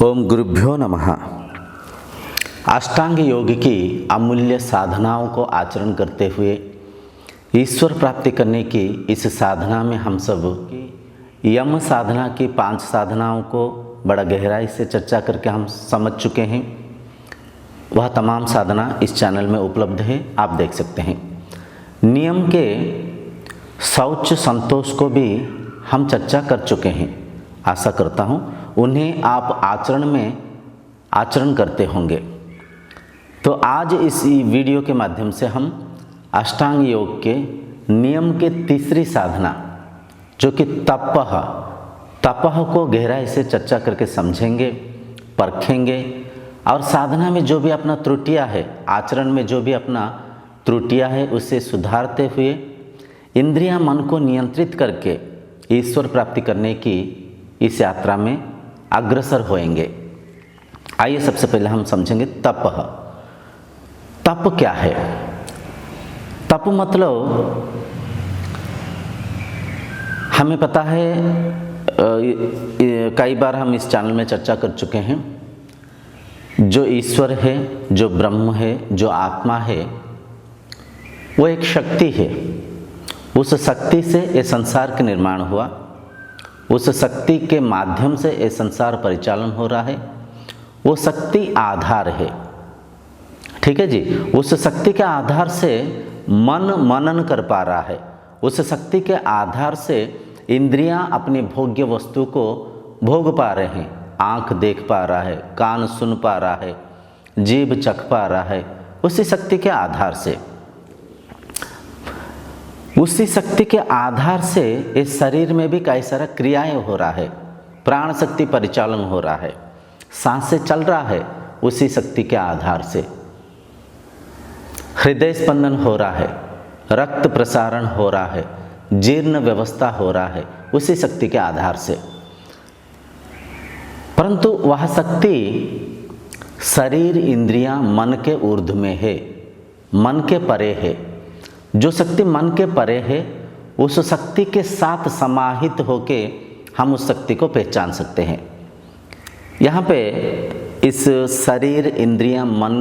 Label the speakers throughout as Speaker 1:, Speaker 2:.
Speaker 1: ओम गुरुभ्यो नमः। अष्टांग योग की अमूल्य साधनाओं को आचरण करते हुए ईश्वर प्राप्ति करने की इस साधना में हम सब यम साधना की 5 साधनाओं को बड़ा गहराई से चर्चा करके हम समझ चुके हैं। वह तमाम साधना इस चैनल में उपलब्ध है, आप देख सकते हैं। नियम के शौच संतोष को भी हम चर्चा कर चुके हैं। आशा करता हूँ उन्हें आप आचरण करते होंगे। तो आज इस वीडियो के माध्यम से हम अष्टांग योग के नियम के तीसरी साधना जो कि तपह को गहराई से चर्चा करके समझेंगे, परखेंगे और साधना में जो भी अपना त्रुटियां है, आचरण में जो भी अपना त्रुटियां है, उसे सुधारते हुए इंद्रियां मन को नियंत्रित करके ईश्वर प्राप्ति करने की इस यात्रा में अग्रसर होएंगे। आइए सबसे पहले हम समझेंगे तप क्या है। तप मतलब हमें पता है, कई बार हम इस चैनल में चर्चा कर चुके हैं, जो ईश्वर है, जो ब्रह्म है, जो आत्मा है, वो एक शक्ति है। उस शक्ति से ये संसार का निर्माण हुआ, उस शक्ति के माध्यम से ये संसार परिचालन हो रहा है। वो शक्ति आधार है, ठीक है जी। उस शक्ति के आधार से मन मनन कर पा रहा है, उस शक्ति के आधार से इंद्रियां अपनी भोग्य वस्तु को भोग पा रहे हैं। आँख देख पा रहा है, कान सुन पा रहा है, जीभ चख पा रहा है, उसी शक्ति के आधार से। उसी शक्ति के आधार से इस शरीर में भी कई सारा क्रियाएं हो रहा है, प्राण शक्ति परिचालन हो रहा है, सांसें चल रहा है उसी शक्ति के आधार से, हृदय स्पंदन हो रहा है, रक्त प्रसारण हो रहा है, जीर्ण व्यवस्था हो रहा है उसी शक्ति के आधार से। परंतु वह शक्ति शरीर इंद्रियां मन के ऊर्ध्व में है, मन के परे है। जो शक्ति मन के परे है, उस शक्ति के साथ समाहित होके हम उस शक्ति को पहचान सकते हैं। यहाँ पे इस शरीर, इंद्रियां, मन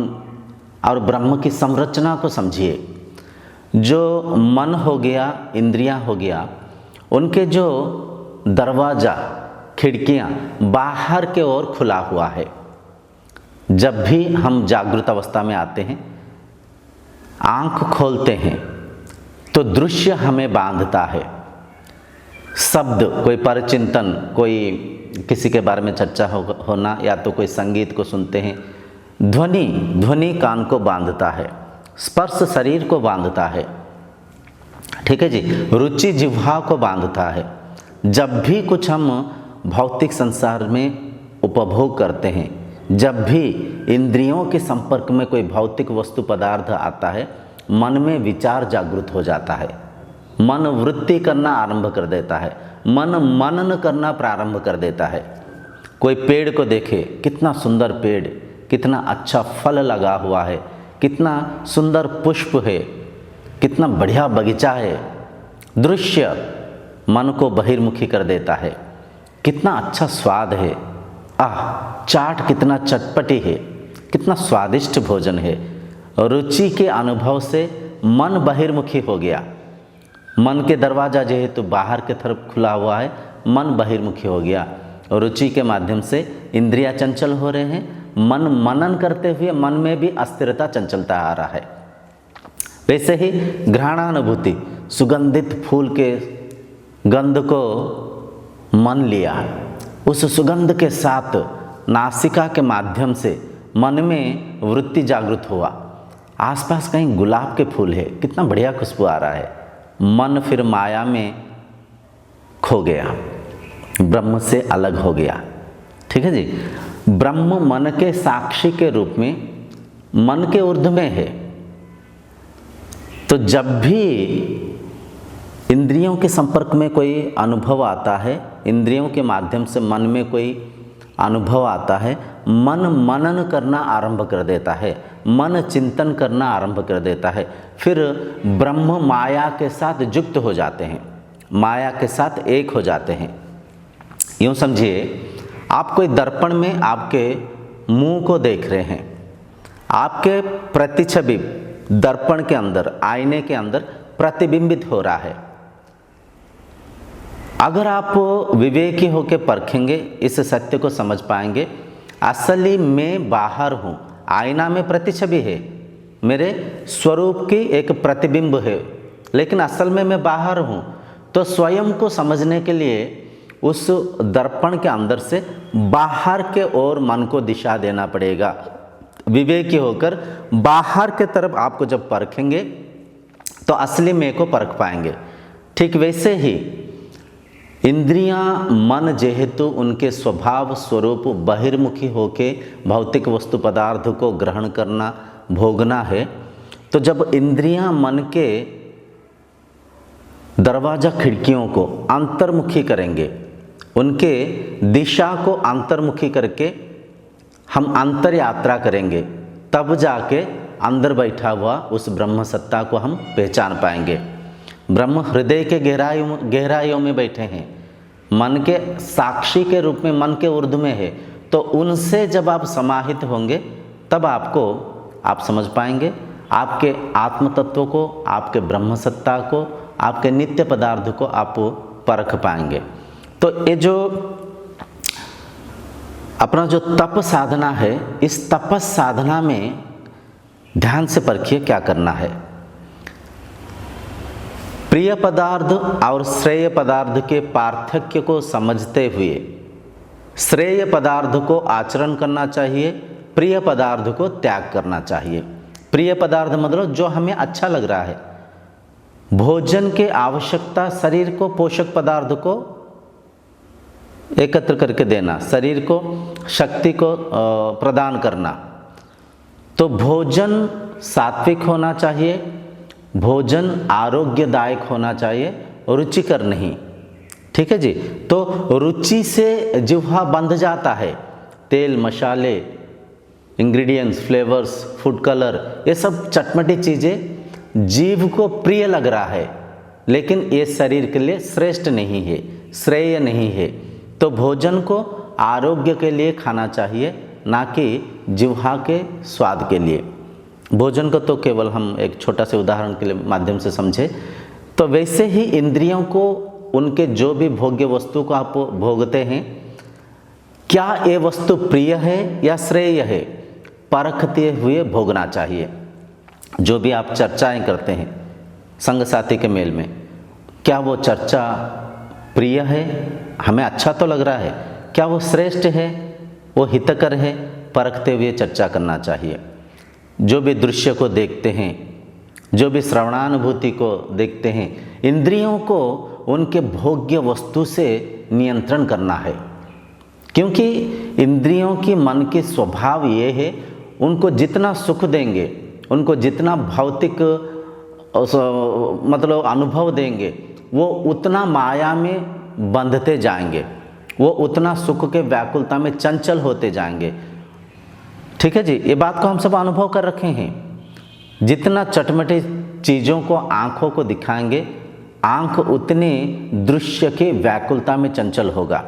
Speaker 1: और ब्रह्म की संरचना को समझिए। जो मन हो गया, इंद्रियां हो गया, उनके जो दरवाज़ा, खिड़कियाँ बाहर के ओर खुला हुआ है। जब भी हम जागृत अवस्था में आते हैं, आँख खोलते हैं तो दृश्य हमें बांधता है। शब्द, कोई परचिंतन, कोई किसी के बारे में चर्चा होना, या तो कोई संगीत को सुनते हैं, ध्वनि कान को बांधता है, स्पर्श शरीर को बांधता है, ठीक है जी। रुचि जिह्वा को बांधता है। जब भी कुछ हम भौतिक संसार में उपभोग करते हैं, जब भी इंद्रियों के संपर्क में कोई भौतिक वस्तु पदार्थ आता है, मन में विचार जागृत हो जाता है, मन वृत्ति करना आरंभ कर देता है, मन मनन करना प्रारंभ कर देता है। कोई पेड़ को देखे, कितना सुंदर पेड़, कितना अच्छा फल लगा हुआ है, कितना सुंदर पुष्प है, कितना बढ़िया बगीचा है। दृश्य मन को बहिर्मुखी कर देता है। कितना अच्छा स्वाद है, चाट कितना चटपटी है, कितना स्वादिष्ट भोजन है। रुचि के अनुभव से मन बहिर्मुखी हो गया। मन के दरवाज़ा जेहेतु बाहर के तरफ खुला हुआ है, मन बहिर्मुखी हो गया। रुचि के माध्यम से इंद्रियां चंचल हो रहे हैं। मन मनन करते हुए मन में भी अस्थिरता, चंचलता आ रहा है। वैसे ही घ्राणानुभूति, सुगंधित फूल के गंध को मन लिया, उस सुगंध के साथ नासिका के माध्यम से मन में वृत्ति जागृत हुआ। आसपास कहीं गुलाब के फूल है, कितना बढ़िया खुशबू आ रहा है। मन फिर माया में खो गया, ब्रह्म से अलग हो गया, ठीक है जी। ब्रह्म मन के साक्षी के रूप में मन के ऊर्ध्व में है। तो जब भी इंद्रियों के संपर्क में कोई अनुभव आता है, इंद्रियों के माध्यम से मन में कोई अनुभव आता है, मन मनन करना आरंभ कर देता है, मन चिंतन करना आरंभ कर देता है। फिर ब्रह्म माया के साथ युक्त हो जाते हैं, माया के साथ एक हो जाते हैं। यूँ समझिए, आप कोई दर्पण में आपके मुंह को देख रहे हैं, आपके प्रतिछवि दर्पण के अंदर, आईने के अंदर प्रतिबिंबित हो रहा है। अगर आप विवेकी होकर परखेंगे, इस सत्य को समझ पाएंगे, असली मैं बाहर हूँ, आईना में प्रतिछवि है, मेरे स्वरूप की एक प्रतिबिंब है, लेकिन असल में मैं बाहर हूँ। तो स्वयं को समझने के लिए उस दर्पण के अंदर से बाहर के ओर मन को दिशा देना पड़ेगा। विवेकी होकर बाहर के तरफ आपको जब परखेंगे तो असली मैं को परख पाएंगे। ठीक वैसे ही इंद्रियां, मन जेहेतु उनके स्वभाव स्वरूप बहिर्मुखी होके भौतिक वस्तु पदार्थ को ग्रहण करना, भोगना है, तो जब इंद्रियां मन के दरवाजा खिड़कियों को अंतर्मुखी करेंगे, उनके दिशा को अंतर्मुखी करके हम अंतर यात्रा करेंगे, तब जाके अंदर बैठा हुआ उस ब्रह्म सत्ता को हम पहचान पाएंगे। ब्रह्म हृदय के गहराइयों में बैठे हैं, मन के साक्षी के रूप में मन के ऊर्ध्व में है। तो उनसे जब आप समाहित होंगे तब आप समझ पाएंगे, आपके आत्म तत्व को, आपके ब्रह्म सत्ता को, आपके नित्य पदार्थ को आप परख पाएंगे। तो ये जो अपना जो तप साधना है, इस तपस साधना में ध्यान से परखिए क्या करना है। प्रिय पदार्थ और श्रेय पदार्थ के पार्थक्य को समझते हुए श्रेय पदार्थ को आचरण करना चाहिए, प्रिय पदार्थ को त्याग करना चाहिए। प्रिय पदार्थ मतलब जो हमें अच्छा लग रहा है, भोजन के आवश्यकता, शरीर को पोषक पदार्थ को एकत्र करके देना, शरीर को शक्ति को प्रदान करना। तो भोजन सात्विक होना चाहिए, भोजन आरोग्यदायक होना चाहिए, रुचिकर नहीं। ठीक है जी। तो रुचि से जिह्वा बंध जाता है। तेल, मसाले, इंग्रेडिएंट्स, फ्लेवर्स, फूड कलर, ये सब चटपटी चीज़ें जीभ को प्रिय लग रहा है, लेकिन ये शरीर के लिए श्रेष्ठ नहीं है, श्रेय नहीं है। तो भोजन को आरोग्य के लिए खाना चाहिए, ना कि जिह्वा के स्वाद के लिए। भोजन को तो केवल हम एक छोटा से उदाहरण के लिए माध्यम से समझे। तो वैसे ही इंद्रियों को, उनके जो भी भोग्य वस्तु को आप भोगते हैं, क्या ये वस्तु प्रिय है या श्रेय है, परखते हुए भोगना चाहिए। जो भी आप चर्चाएं करते हैं संग साथी के मेल में, क्या वो चर्चा प्रिय है, हमें अच्छा तो लग रहा है, क्या वो श्रेष्ठ है, वो हितकर है, परखते हुए चर्चा करना चाहिए। जो भी दृश्य को देखते हैं, जो भी श्रवणानुभूति को देखते हैं, इंद्रियों को उनके भोग्य वस्तु से नियंत्रण करना है। क्योंकि इंद्रियों की, मन के स्वभाव ये है, उनको जितना सुख देंगे, उनको जितना भौतिक मतलब अनुभव देंगे, वो उतना माया में बंधते जाएंगे, वो उतना सुख के व्याकुलता में चंचल होते जाएंगे। ठीक है जी। ये बात को हम सब अनुभव कर रखे हैं। जितना चटमटे चीज़ों को आँखों को दिखाएंगे, आँख उतने दृश्य के व्याकुलता में चंचल होगा,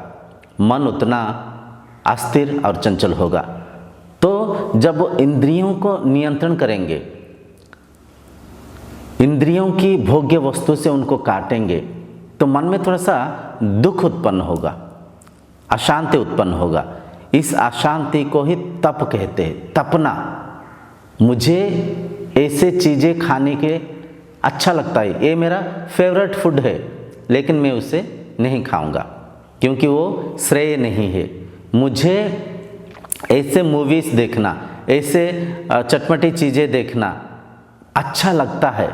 Speaker 1: मन उतना अस्थिर और चंचल होगा। तो जब इंद्रियों को नियंत्रण करेंगे, इंद्रियों की भोग्य वस्तु से उनको काटेंगे, तो मन में थोड़ा सा दुख उत्पन्न होगा, अशांति उत्पन्न होगा। इस अशांति को ही तप कहते हैं, तपना। मुझे ऐसे चीज़ें खाने के अच्छा लगता है, ये मेरा फेवरेट फूड है, लेकिन मैं उसे नहीं खाऊंगा क्योंकि वो श्रेय नहीं है। मुझे ऐसे मूवीज़ देखना, ऐसे चटपटी चीज़ें देखना अच्छा लगता है,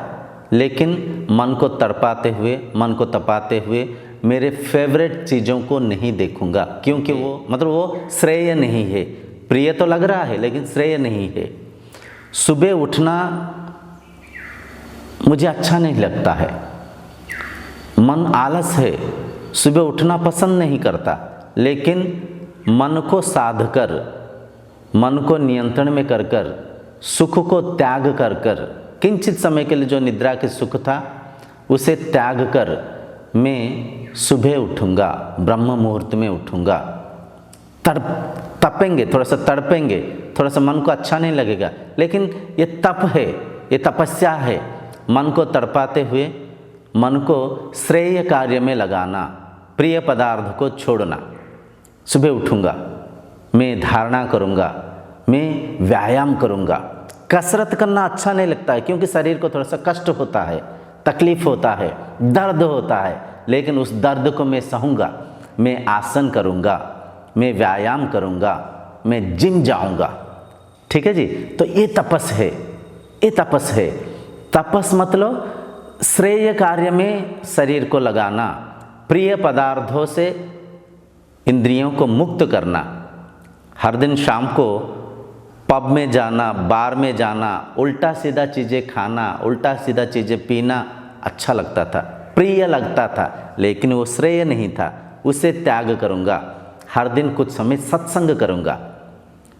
Speaker 1: लेकिन मन को तड़पाते हुए, मन को तपाते हुए मेरे फेवरेट चीज़ों को नहीं देखूंगा, क्योंकि वो श्रेय नहीं है। प्रिय तो लग रहा है, लेकिन श्रेय नहीं है। सुबह उठना मुझे अच्छा नहीं लगता है, मन आलस है, सुबह उठना पसंद नहीं करता, लेकिन मन को साध कर, मन को नियंत्रण में कर कर, सुख को त्याग कर कर, किंचित समय के लिए जो निद्रा के सुख था उसे त्याग कर मैं सुबह उठूंगा, ब्रह्म मुहूर्त में उठूंगा, तपेंगे, थोड़ा सा तड़पेंगे, थोड़ा सा मन को अच्छा नहीं लगेगा, लेकिन ये तप है, ये तपस्या है। मन को तड़पाते हुए मन को श्रेय कार्य में लगाना, प्रिय पदार्थ को छोड़ना। सुबह उठूँगा, मैं धारणा करूँगा, मैं व्यायाम करूँगा। कसरत करना अच्छा नहीं लगता है क्योंकि शरीर को थोड़ा सा कष्ट होता है, तकलीफ होता है, दर्द होता है, लेकिन उस दर्द को मैं सहूँगा। मैं आसन करूँगा, मैं व्यायाम करूँगा, मैं जिम जाऊँगा। ठीक है जी। तो ये तपस है, ये तपस है। तपस मतलब श्रेय कार्य में शरीर को लगाना, प्रिय पदार्थों से इंद्रियों को मुक्त करना। हर दिन शाम को पब में जाना, बार में जाना, उल्टा सीधा चीज़ें खाना, उल्टा सीधा चीज़ें पीना अच्छा लगता था, प्रिय लगता था, लेकिन वो श्रेय नहीं था। उसे त्याग करूँगा। हर दिन कुछ समय सत्संग करूँगा,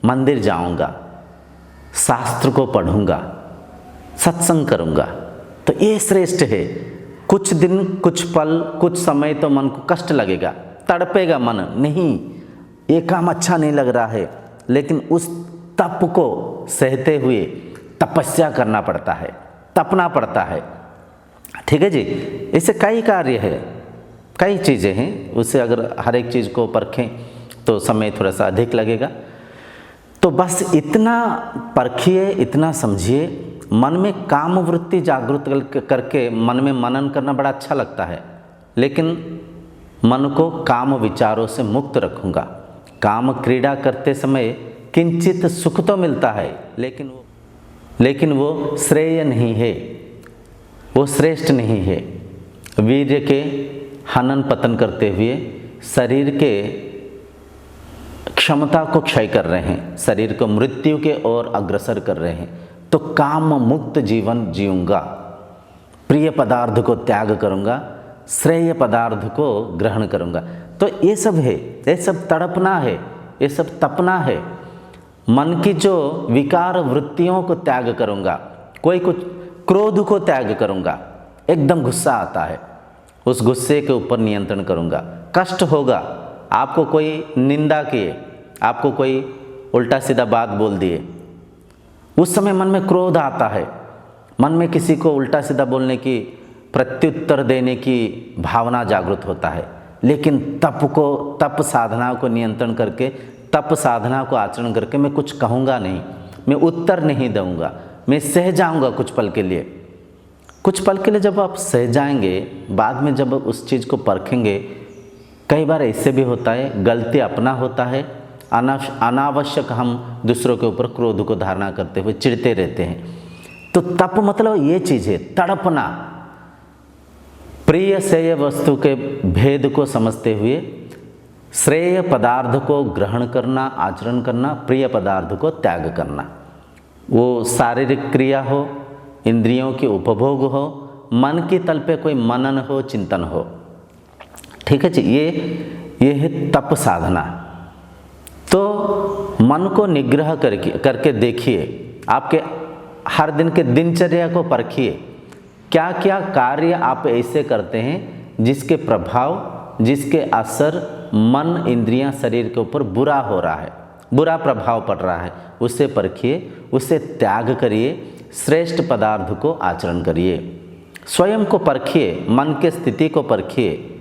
Speaker 1: मंदिर जाऊँगा, शास्त्र को पढ़ूँगा, सत्संग करूँगा। तो ये श्रेष्ठ है। कुछ दिन, कुछ पल, कुछ समय तो मन को कष्ट लगेगा, तड़पेगा मन, नहीं ये काम अच्छा नहीं लग रहा है, लेकिन उस तप को सहते हुए तपस्या करना पड़ता है, तपना पड़ता है। ठीक है जी। इससे कई कार्य है, कई चीज़ें हैं, उससे अगर हर एक चीज़ को परखें तो समय थोड़ा सा अधिक लगेगा। तो बस इतना परखिए, इतना समझिए। मन में काम वृत्ति जागृत करके मन में मनन करना बड़ा अच्छा लगता है, लेकिन मन को काम विचारों से मुक्त रखूँगा। काम क्रीड़ा करते समय किंचित सुख तो मिलता है, लेकिन वो श्रेय नहीं है, वो श्रेष्ठ नहीं है। वीर्य के हनन पतन करते हुए शरीर के क्षमता को क्षय कर रहे हैं, शरीर को मृत्यु के ओर अग्रसर कर रहे हैं। तो काम मुक्त जीवन जीऊँगा, प्रिय पदार्थ को त्याग करूँगा, श्रेय पदार्थ को ग्रहण करूँगा। तो ये सब है, ये सब तड़पना है, ये सब तपना है। मन की जो विकार वृत्तियों को त्याग करूँगा, कोई कुछ क्रोध को त्याग करूँगा। एकदम गुस्सा आता है, उस गुस्से के ऊपर नियंत्रण करूँगा। कष्ट होगा, आपको कोई निंदा किए, आपको कोई उल्टा सीधा बात बोल दिए, उस समय मन में क्रोध आता है, मन में किसी को उल्टा सीधा बोलने की, प्रत्युत्तर देने की भावना जागृत होता है। लेकिन तप साधना को नियंत्रण करके, तप साधना को आचरण करके मैं कुछ कहूँगा नहीं, मैं उत्तर नहीं दूँगा, मैं सह जाऊँगा कुछ पल के लिए। कुछ पल के लिए जब आप सह जाएंगे, बाद में जब उस चीज़ को परखेंगे, कई बार ऐसे भी होता है, गलती अपना होता है, अनावश्यक हम दूसरों के ऊपर क्रोध को धारणा करते हुए चिढ़ते रहते हैं। तो तप मतलब ये चीज़ है, तड़पना, प्रिय श्रेय वस्तु के भेद को समझते हुए श्रेय पदार्थ को ग्रहण करना, आचरण करना, प्रिय पदार्थ को त्याग करना। वो शारीरिक क्रिया हो, इंद्रियों की उपभोग हो, मन की तल पे कोई मनन हो, चिंतन हो। ठीक है जी। ये है तप साधना। तो मन को निग्रह करके देखिए, आपके हर दिन के दिनचर्या को परखिए। क्या क्या कार्य आप ऐसे करते हैं जिसके प्रभाव, जिसके असर मन, इंद्रियां, शरीर के ऊपर बुरा हो रहा है, बुरा प्रभाव पड़ रहा है, उसे परखिए, उसे त्याग करिए, श्रेष्ठ पदार्थ को आचरण करिए। स्वयं को परखिए, मन के स्थिति को परखिए,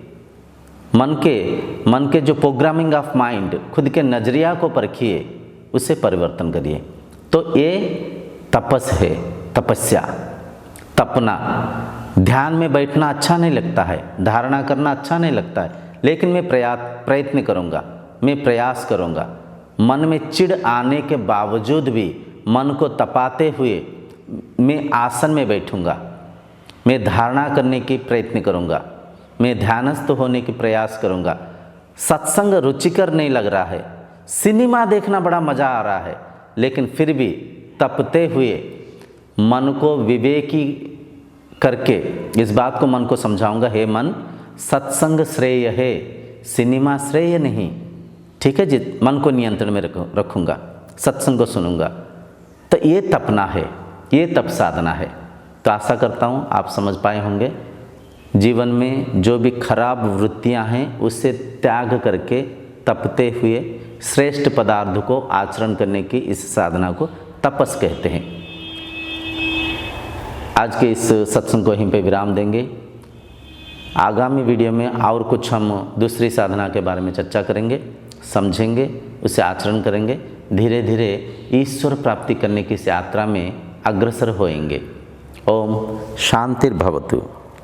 Speaker 1: मन के जो प्रोग्रामिंग ऑफ माइंड, खुद के नजरिया को परखिए, उसे परिवर्तन करिए। तो ये तपस है, तपस्या, तपना। ध्यान में बैठना अच्छा नहीं लगता है, धारणा करना अच्छा नहीं लगता है, लेकिन मैं प्रयत्न करूँगा, मैं प्रयास करूँगा। मन में चिढ़ आने के बावजूद भी मन को तपाते हुए मैं आसन में बैठूँगा, मैं धारणा करने की प्रयत्न करूँगा, मैं ध्यानस्थ होने की प्रयास करूँगा। सत्संग रुचिकर नहीं लग रहा है, सिनेमा देखना बड़ा मज़ा आ रहा है, लेकिन फिर भी तपते हुए मन को विवेकी करके इस बात को मन को समझाऊंगा, हे मन, सत्संग श्रेय है, सिनेमा श्रेय नहीं। ठीक है जी। मन को नियंत्रण में रखूँगा, सत्संग को सुनूंगा। तो ये तपना है, ये तप साधना है। तो आशा करता हूँ आप समझ पाए होंगे। जीवन में जो भी खराब वृत्तियाँ हैं उससे त्याग करके तपते हुए श्रेष्ठ पदार्थ को आचरण करने की इस साधना को तपस कहते हैं। आज के इस सत्संग को यहीं पे विराम देंगे। आगामी वीडियो में और कुछ हम दूसरी साधना के बारे में चर्चा करेंगे, समझेंगे, उसे आचरण करेंगे। धीरे धीरे ईश्वर प्राप्ति करने की इस यात्रा में अग्रसर होएंगे। ओम शांतिर्भवतु।